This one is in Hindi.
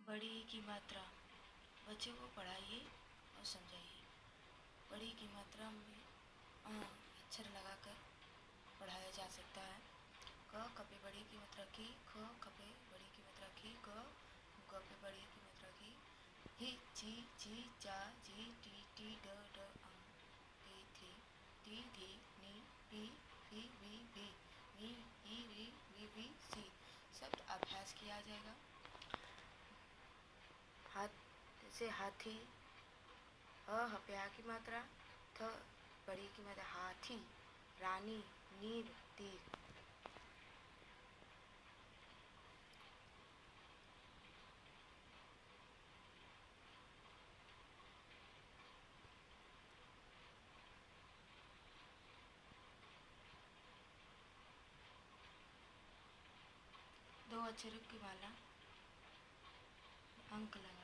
बड़ी की मात्रा। बच्चे को पढ़ाइए और समझाइए। बड़ी की मात्रा में अक्षर लगाकर पढ़ाया जा सकता है। क कपे बड़ी की मात्रा की, ख खपे बड़ी की मात्रा की, ग गपे बड़ी की मात्रा की, ही ची ची चा जी टी टी ड ड अं टी थी टी धी नी पी फी वी भी मी ही री वी भी सी शब्द अभ्यास किया जाएगा। हाथ जैसे हाथी, हप्या की मात्रा, थ बड़ी की मात्रा, हाथी, रानी, नीर, तीर। दो अक्षरों की माला, अंक लगा।